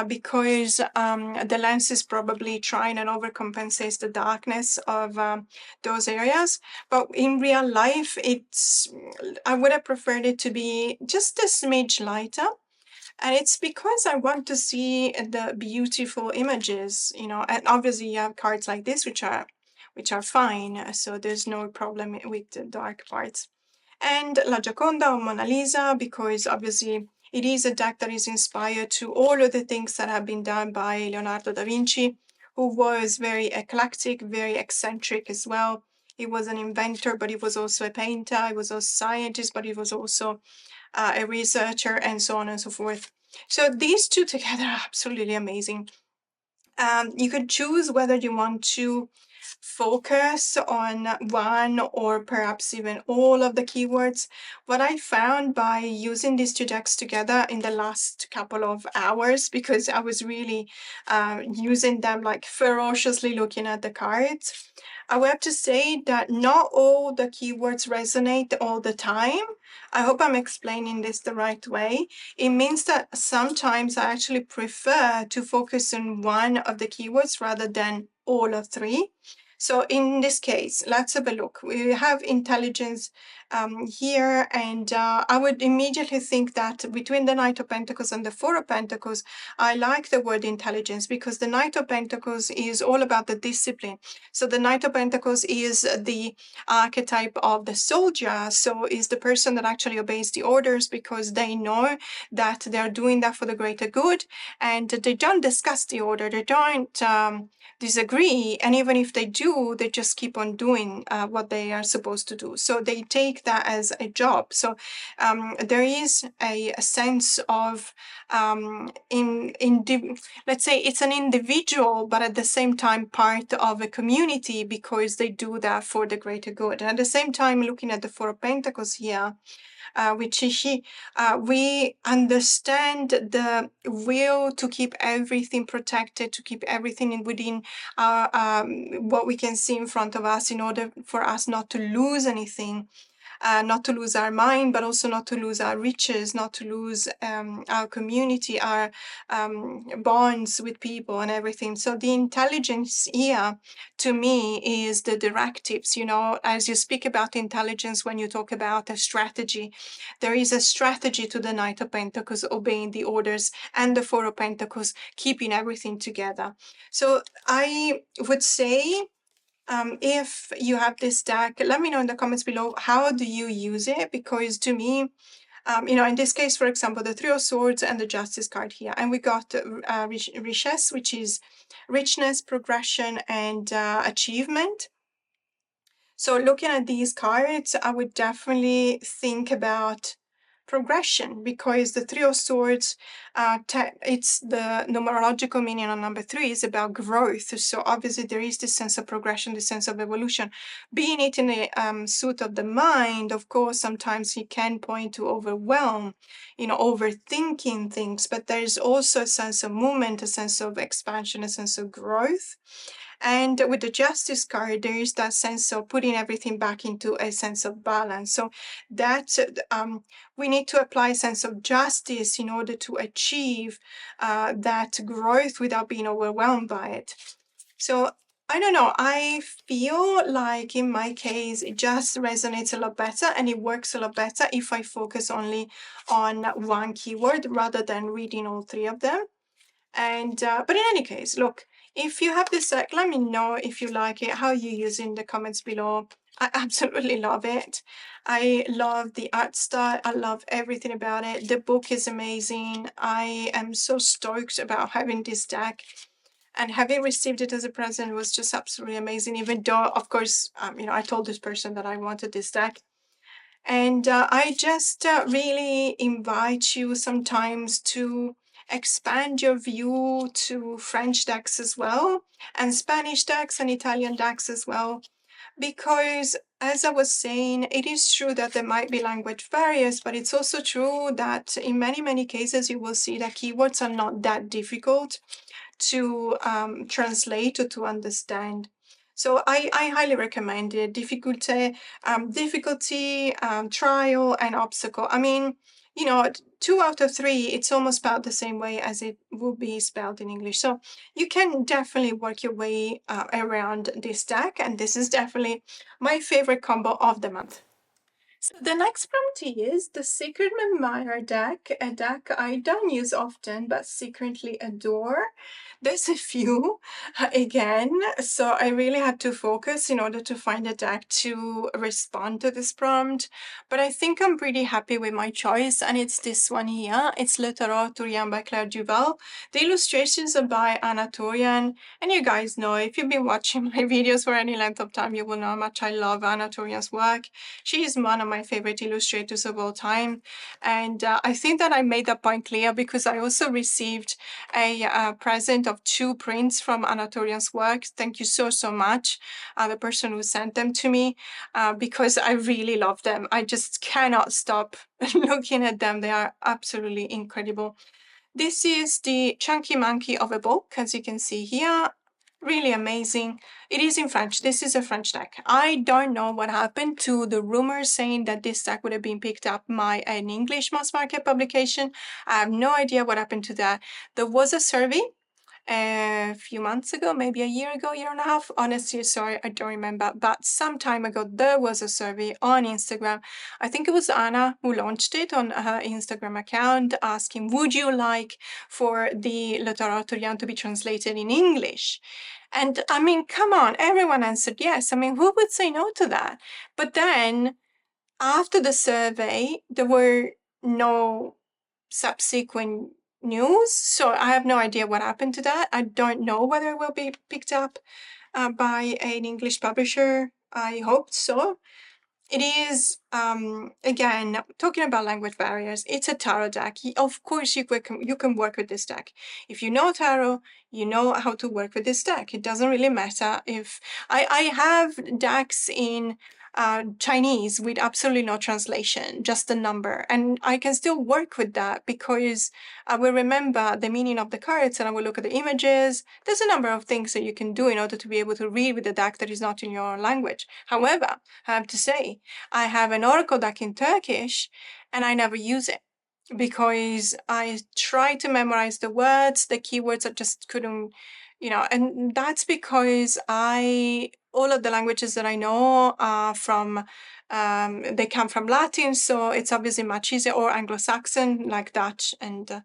because the lens is probably trying and overcompensates the darkness of those areas. But in real life, I would have preferred it to be just a smidge lighter. And it's because I want to see the beautiful images, and obviously you have cards like this, which are fine. So there's no problem with the dark parts. And La Gioconda or Mona Lisa, because obviously it is a deck that is inspired to all of the things that have been done by Leonardo da Vinci, who was very eclectic, very eccentric as well. He was an inventor, but he was also a painter. He was also a scientist, but he was also a researcher, and so on and so forth. So these two together are absolutely amazing. You could choose whether you want to focus on one or perhaps even all of the keywords. What I found by using these two decks together in the last couple of hours, because I was really using them like ferociously looking at the cards, I will have to say that not all the keywords resonate all the time. I hope I'm explaining this the right way. It means that sometimes I actually prefer to focus on one of the keywords rather than all of three. So in this case, let's have a look. We have intelligence here, and I would immediately think that between the Knight of Pentacles and the Four of Pentacles, I like the word intelligence because the Knight of Pentacles is all about the discipline. So the Knight of Pentacles is the archetype of the soldier, so is the person that actually obeys the orders because they know that they're doing that for the greater good, and they don't discuss the order, they don't disagree, and even if they do, they just keep on doing what they are supposed to do. So they take that as a job. So there is a sense of let's say it's an individual, but at the same time part of a community because they do that for the greater good. And at the same time, looking at the Four of Pentacles here, which is we understand the will to keep everything protected, to keep everything within our what we can see in front of us in order for us not to lose anything. Not to lose our mind, but also not to lose our riches, not to lose our community, our bonds with people and everything. So the intelligence here, to me, is the directives. As you speak about intelligence, when you talk about a strategy, there is a strategy to the Knight of Pentacles obeying the orders, and the Four of Pentacles keeping everything together. So I would say, if you have this deck, let me know in the comments below, how do you use it? Because to me, in this case, for example, the Three of Swords and the Justice card here, and we got richesse, which is richness, progression, and achievement. So looking at these cards, I would definitely think about progression, because the Three of Swords, it's the numerological meaning on number 3 is about growth. So obviously there is this sense of progression, this sense of evolution. Being it in a suit of the mind, of course, sometimes it can point to overwhelm, overthinking things, but there's also a sense of movement, a sense of expansion, a sense of growth. And with the Justice card, there is that sense of putting everything back into a sense of balance. So that we need to apply a sense of justice in order to achieve that growth without being overwhelmed by it. So I don't know, I feel like in my case, it just resonates a lot better and it works a lot better if I focus only on one keyword rather than reading all 3 of them. And but in any case, look, if you have this deck, let me know if you like it, how you use it in the comments below. I absolutely love it. I love the art style. I love everything about it. The book is amazing. I am so stoked about having this deck, and having received it as a present was just absolutely amazing, even though, of course, I told this person that I wanted this deck. And I just really invite you sometimes to expand your view to French decks as well, and Spanish decks and Italian decks as well. Because, as I was saying, it is true that there might be language barriers, but it's also true that in many, many cases, you will see that keywords are not that difficult to translate or to understand. So I highly recommend it. Difficulty, trial, and obstacle. I mean, 2 out of 3, it's almost spelled the same way as it would be spelled in English. So you can definitely work your way around this deck, and this is definitely my favorite combo of the month. So the next prompt is the Secret Admirer deck, a deck I don't use often but secretly adore. There's a few again, so I really had to focus in order to find a deck to respond to this prompt. But I think I'm pretty happy with my choice, and it's this one here. It's Le Tarot Tourian by Claire Duval. The illustrations are by Anna Torian, and you guys know, if you've been watching my videos for any length of time, you will know how much I love Anna Torian's work. She is one of my favorite illustrators of all time. And I think that I made that point clear because I also received a present of 2 prints from Anna Torian's work. Thank you so, so much, the person who sent them to me, because I really love them. I just cannot stop looking at them. They are absolutely incredible. This is the Chunky Monkey of a book, as you can see here. Really amazing. It is in French. This is a French deck. I don't know what happened to the rumors saying that this deck would have been picked up by an English mass market publication. I have no idea what happened to that. There was a survey a few months ago, maybe a year ago, year and a half. Honestly, sorry, I don't remember. But some time ago, there was a survey on Instagram. I think it was Anna who launched it on her Instagram account, asking, would you like for the Le Tarot Tourian to be translated in English? And I mean, come on, everyone answered yes. I mean, who would say no to that? But then after the survey, there were no subsequent news. So I have no idea what happened to that. I don't know whether it will be picked up by an English publisher. I hope so. It is, again, talking about language barriers, it's a tarot deck. Of course, you can work with this deck. If you know tarot, you know how to work with this deck. It doesn't really matter if I have decks in Chinese with absolutely no translation, just the number. And I can still work with that because I will remember the meaning of the cards and I will look at the images. There's a number of things that you can do in order to be able to read with a deck that is not in your language. However, I have to say, I have an oracle deck in Turkish and I never use it because I tried to memorize the words, the keywords, I just couldn't, and that's because all of the languages that I know are they come from Latin, so it's obviously much easier, or Anglo-Saxon like Dutch and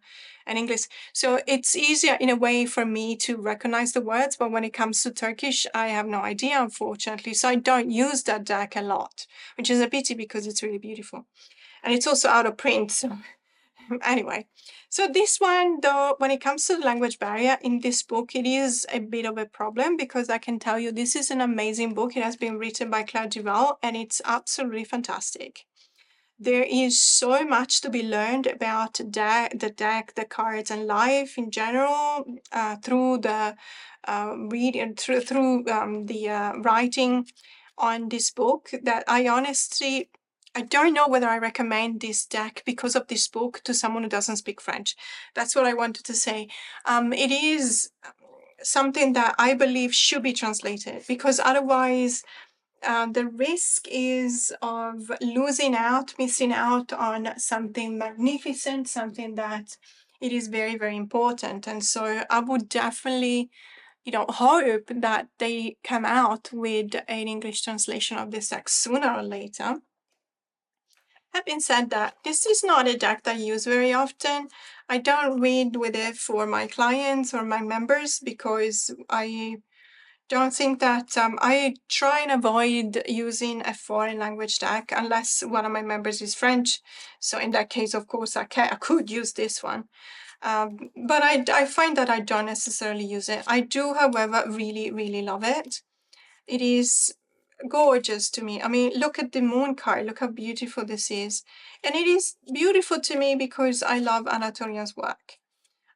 English. So it's easier in a way for me to recognize the words, but when it comes to Turkish, I have no idea, unfortunately. So I don't use that deck a lot, which is a pity because it's really beautiful. And it's also out of print, so anyway. So this one, though, when it comes to the language barrier in this book, it is a bit of a problem because I can tell you this is an amazing book. It has been written by Claire Duval and it's absolutely fantastic. There is so much to be learned about the deck, the cards, and life in general through the reading, through the writing on this book that I don't know whether I recommend this deck because of this book to someone who doesn't speak French. That's what I wanted to say. It is something that I believe should be translated because otherwise the risk is of missing out on something magnificent, something that it is very, very important. And so I would definitely, hope that they come out with an English translation of this deck sooner or later. Having said that, this is not a deck that I use very often. I don't read with it for my clients or my members because I don't think that I try and avoid using a foreign language deck unless one of my members is French. So in that case, of course, I could use this one. But I find that I don't necessarily use it. I do, however, really, really love it. It is gorgeous to me. I mean, look at the moon card. Look how beautiful this is. And it is beautiful to me because I love Anna Torian's work.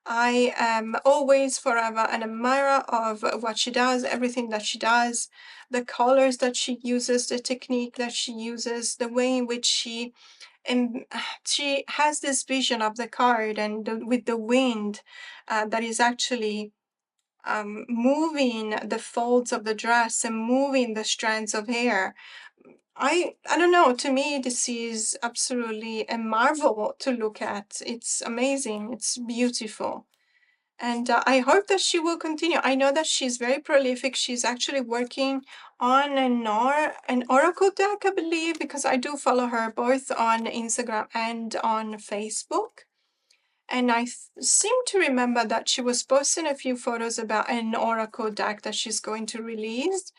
I am always forever an admirer of what she does, everything that she does, the colors that she uses, the technique that she uses, the way in which she has this vision of the card and with the wind that is actually moving the folds of the dress and moving the strands of hair. I don't know. To me, this is absolutely a marvel to look at. It's amazing. It's beautiful. And I hope that she will continue. I know that she's very prolific. She's actually working on an oracle deck, I believe, because I do follow her both on Instagram and on Facebook. And I seem to remember that she was posting a few photos about an oracle deck that she's going to release.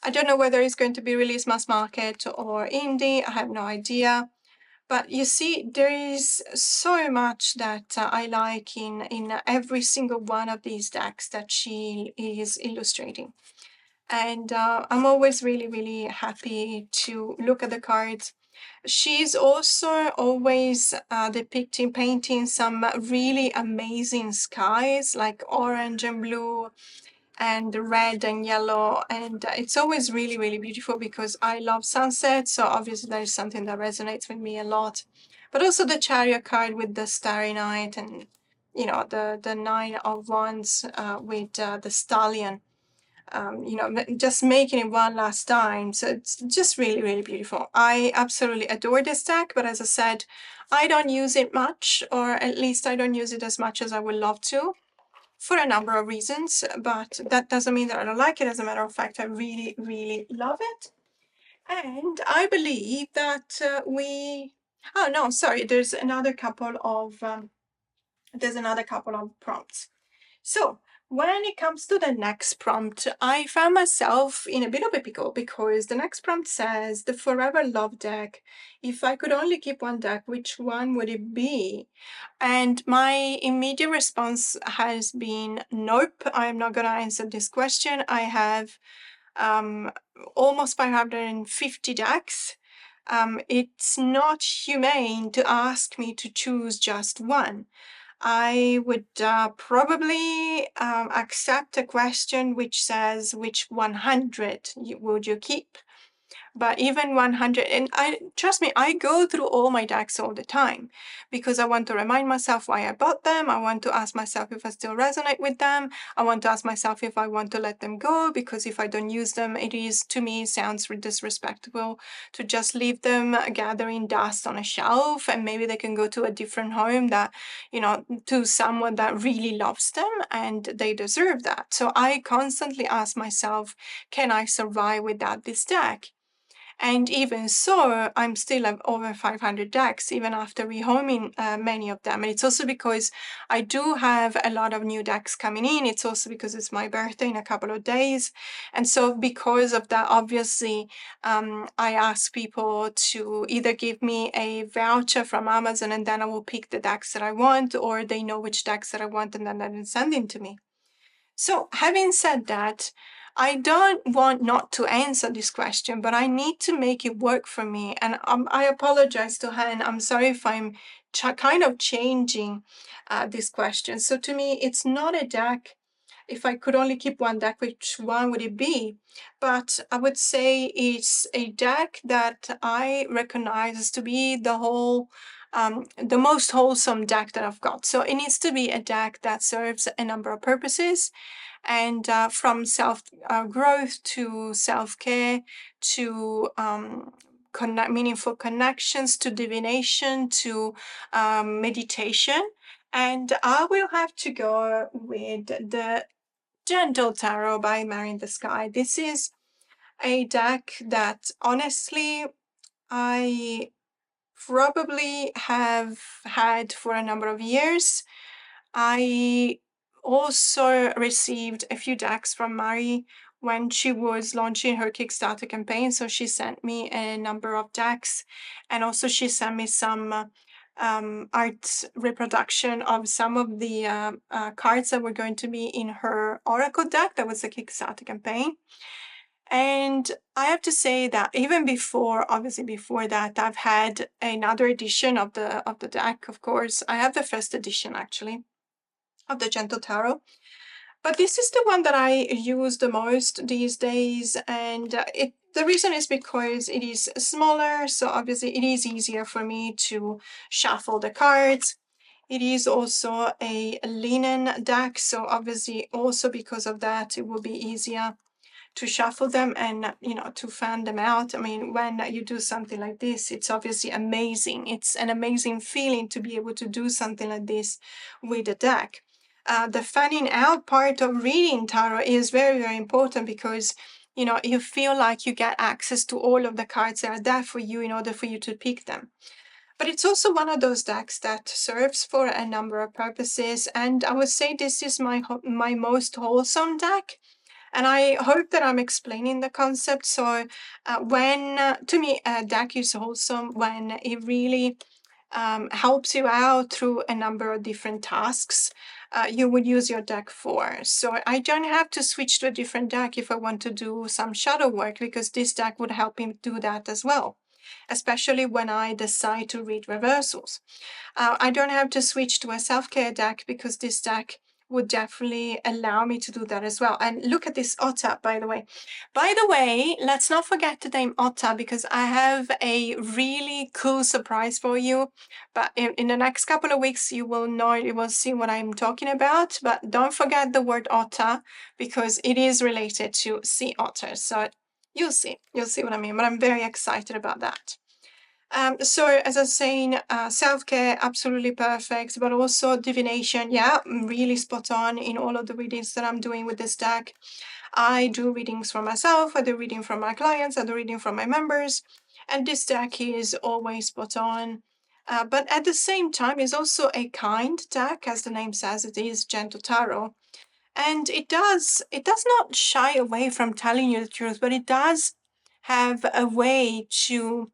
I don't know whether it's going to be released mass market or indie. I have no idea. But you see, there is so much that I like in every single one of these decks that she is illustrating. And I'm always really, really happy to look at the cards. She's also always depicting, painting some really amazing skies, like orange and blue and red and yellow. And it's always really, really beautiful because I love sunsets. So obviously that is something that resonates with me a lot. But also the Chariot card with the Starry Night and, you know, the Nine of Wands with the Stallion. You know, just making it one last time. So it's just really, really beautiful. I absolutely adore this deck, but as I said, I don't use it much, or at least I don't use it as much as I would love to for a number of reasons, but that doesn't mean that I don't like it. As a matter of fact, I really, really love it. And I believe that oh no, sorry, there's another couple of prompts. So when it comes to the next prompt, I found myself in a bit of a pickle because the next prompt says the Forever Love deck. If I could only keep one deck, which one would it be? And my immediate response has been nope, I'm not going to answer this question. I have almost 550 decks. It's not humane to ask me to choose just one. I would probably accept a question which says which 100 would you keep? But even 100, and I trust me, I go through all my decks all the time because I want to remind myself why I bought them. I want to ask myself if I still resonate with them. I want to ask myself if I want to let them go, because if I don't use them, it is, to me, sounds disrespectful to just leave them gathering dust on a shelf, and maybe they can go to a different home that, you know, to someone that really loves them and they deserve that. So I constantly ask myself, can I survive without this deck? And even so, I'm still at over 500 decks, even after rehoming many of them. And it's also because I do have a lot of new decks coming in. It's also because it's my birthday in a couple of days. And so because of that, obviously, I ask people to either give me a voucher from Amazon and then I will pick the decks that I want, or they know which decks that I want and then they send them to me. So having said that, I don't want not to answer this question, but I need to make it work for me. And I apologize to Han. I'm sorry if I'm kind of changing this question. So to me, it's not a deck. If I could only keep one deck, which one would it be? But I would say it's a deck that I recognize to be the most wholesome deck that I've got. So it needs to be a deck that serves a number of purposes, and from self growth to self care to meaningful connections to divination to meditation. And I will have to go with the Gentle Tarot by Mary in the Sky. This is a deck that honestly I probably have had for a number of years. I also received a few decks from Mari when she was launching her Kickstarter campaign. So she sent me a number of decks, and also she sent me some art reproduction of some of the cards that were going to be in her Oracle deck. That was the Kickstarter campaign. And I have to say that even before, obviously before that, I've had another edition of the deck. Of course, I have the first edition actually of the Gentle Tarot. But this is the one that I use the most these days, and the reason is because it is smaller, so obviously it is easier for me to shuffle the cards. It is also a linen deck, so obviously also because of that, it will be easier to shuffle them and to fan them out. I mean, when you do something like this, it's obviously amazing. It's an amazing feeling to be able to do something like this with a deck. The fanning out part of reading tarot is very, very important because you feel like you get access to all of the cards that are there for you in order for you to pick them. But it's also one of those decks that serves for a number of purposes, and I would say this is my most wholesome deck. And I hope that I'm explaining the concept. So, when to me, a deck is wholesome when it really helps you out through a number of different tasks you would use your deck for. So, I don't have to switch to a different deck if I want to do some shadow work, because this deck would help me do that as well, especially when I decide to read reversals. I don't have to switch to a self-care deck because this deck would definitely allow me to do that as well. And look at this otter, by the way. By the way, let's not forget to name Otta, because I have a really cool surprise for you. But in the next couple of weeks, you will see what I'm talking about. But don't forget the word Otta, because it is related to sea otters. So you'll see what I mean. But I'm very excited about that. So as I was saying, self-care, absolutely perfect, but also divination, yeah, really spot on in all of the readings that I'm doing with this deck. I do readings for myself, I do reading from my clients, I do reading from my members, and this deck is always spot on. But at the same time, it's also a kind deck, as the name says, it is gentle tarot. And it does not shy away from telling you the truth, but it does have a way to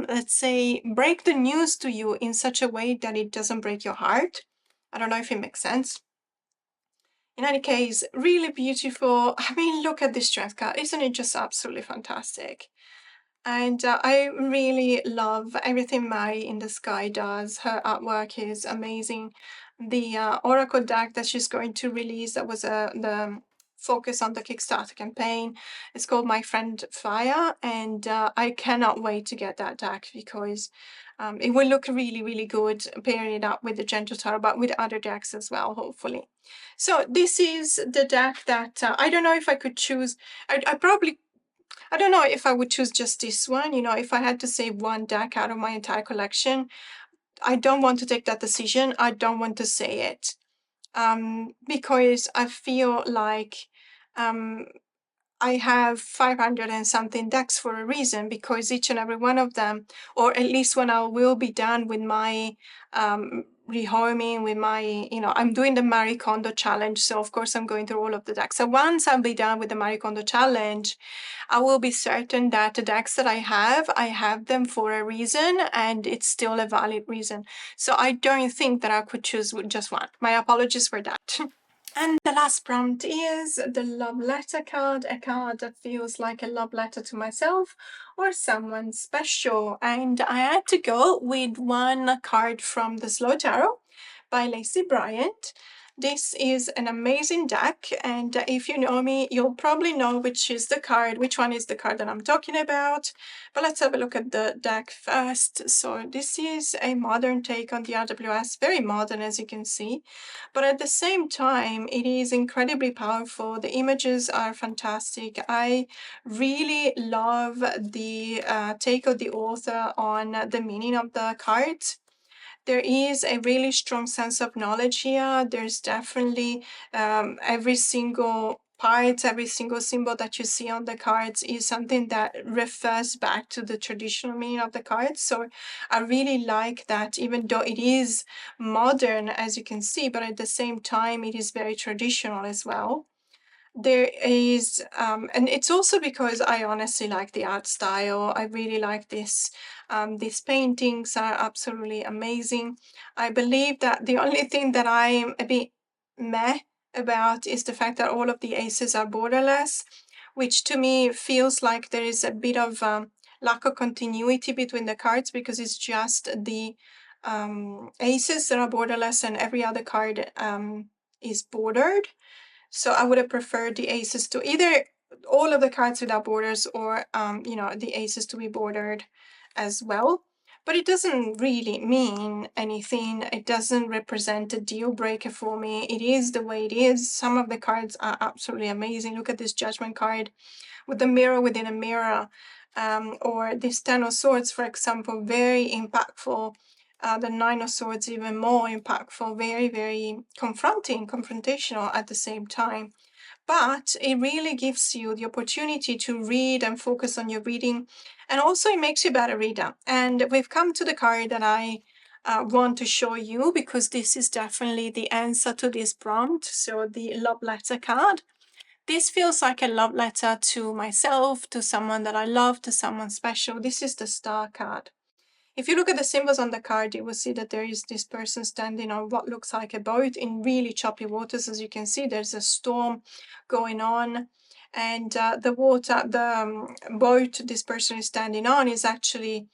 let's say, break the news to you in such a way that it doesn't break your heart. I don't know if it makes sense. In any case, really beautiful. I mean, look at this strength card. Isn't it just absolutely fantastic? And I really love everything Mari in the Sky does. Her artwork is amazing. The Oracle deck that she's going to release, that was the focus on the Kickstarter campaign. It's called My Friend Fire, and I cannot wait to get that deck because it will look really, really good pairing it up with the Gentle Tarot, but with other decks as well, hopefully. So this is the deck that I don't know if I could choose. I don't know if I would choose just this one. If I had to save one deck out of my entire collection, I don't want to take that decision. I don't want to say it. Because I feel like um, I have 500 and something decks for a reason, because each and every one of them, or at least when I will be done with my rehoming, with my, I'm doing the Marie Kondo challenge. So of course I'm going through all of the decks. So once I'll be done with the Marie Kondo challenge, I will be certain that the decks that I have them for a reason, and it's still a valid reason. So I don't think that I could choose just one. My apologies for that. And the last prompt is the love letter card, a card that feels like a love letter to myself or someone special. And I had to go with one card from the Slow Tarot by Lacey Bryant. This is an amazing deck, and if you know me, you'll probably know which one is the card that I'm talking about. But let's have a look at the deck first. So this is a modern take on the RWS, very modern as you can see, but at the same time, it is incredibly powerful. The images are fantastic. I really love the take of the author on the meaning of the cards. There is a really strong sense of knowledge here. There's definitely every single part, every single symbol that you see on the cards is something that refers back to the traditional meaning of the cards. So I really like that, even though it is modern, as you can see, but at the same time, it is very traditional as well. There is, and it's also because I honestly like the art style. I really like this. These paintings are absolutely amazing. I believe that the only thing that I'm a bit meh about is the fact that all of the aces are borderless, which to me feels like there is a bit of lack of continuity between the cards, because it's just the aces that are borderless and every other card is bordered. So I would have preferred the aces to either all of the cards without borders, or the aces to be bordered as well. but it doesn't really mean anything. It doesn't represent a deal breaker for me. It is the way it is. Some of the cards are absolutely amazing. Look at this Judgment card with the mirror within a mirror, or this Ten of Swords, for example, very impactful. The Nine of Swords, even more impactful, very, very confrontational at the same time. But it really gives you the opportunity to read and focus on your reading. And also, it makes you a better reader. And we've come to the card that I want to show you, because this is definitely the answer to this prompt. So, the love letter card. This feels like a love letter to myself, to someone that I love, to someone special. This is the Star card. If you look at the symbols on the card, you will see that there is this person standing on what looks like a boat in really choppy waters. As you can see, there's a storm going on, and the boat this person is standing on is actually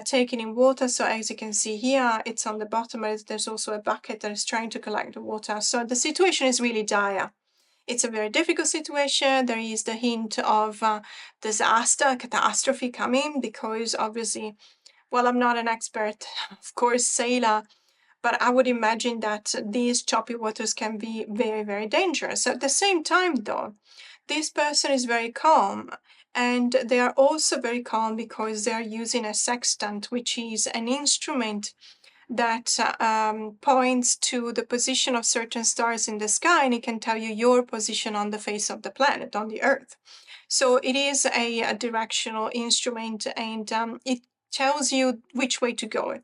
taken in water. So as you can see here, it's on the bottom, but there's also a bucket that is trying to collect the water. So the situation is really dire. It's a very difficult situation. There is the hint of disaster, catastrophe coming, because obviously, well, I'm not an expert, of course, sailor, but I would imagine that these choppy waters can be very, very dangerous. At the same time, though, this person is very calm. And they are also very calm because they are using a sextant, which is an instrument that points to the position of certain stars in the sky, and it can tell you your position on the face of the planet, on the Earth. So it is a directional instrument, and it tells you which way to go.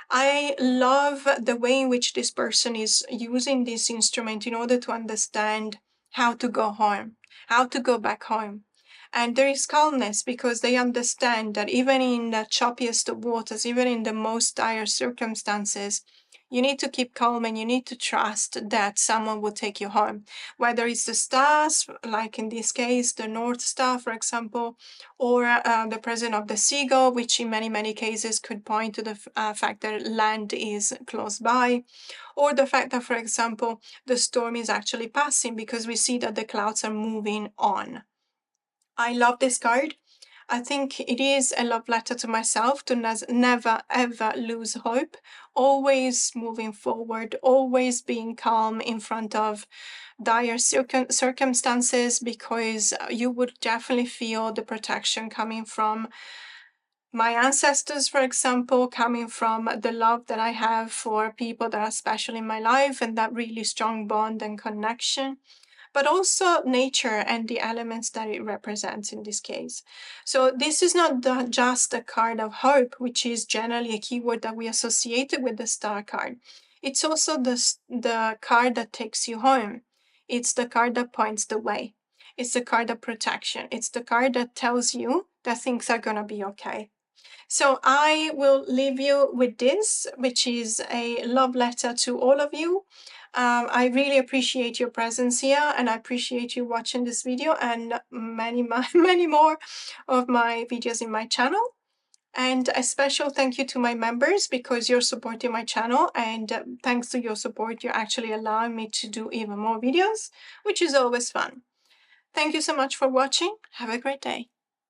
I love the way in which this person is using this instrument in order to understand how to go home, how to go back home. And there is calmness because they understand that even in the choppiest of waters, even in the most dire circumstances, you need to keep calm and you need to trust that someone will take you home. Whether it's the stars, like in this case, the North Star, for example, or the presence of the seagull, which in many, many cases could point to the fact that land is close by, or the fact that, for example, the storm is actually passing because we see that the clouds are moving on. I love this card. I think it is a love letter to myself to never ever lose hope, always moving forward, always being calm in front of dire circumstances, because you would definitely feel the protection coming from my ancestors, for example, coming from the love that I have for people that are special in my life and that really strong bond and connection, but also nature and the elements that it represents in this case. So this is not just a card of hope, which is generally a keyword that we associated with the Star card. It's also the card that takes you home. It's the card that points the way. It's the card of protection. It's the card that tells you that things are going to be okay. So I will leave you with this, which is a love letter to all of you. I really appreciate your presence here, and I appreciate you watching this video and many more of my videos in my channel. And a special thank you to my members, because you're supporting my channel, and thanks to your support, you're actually allowing me to do even more videos, which is always fun. Thank you so much for watching. Have a great day.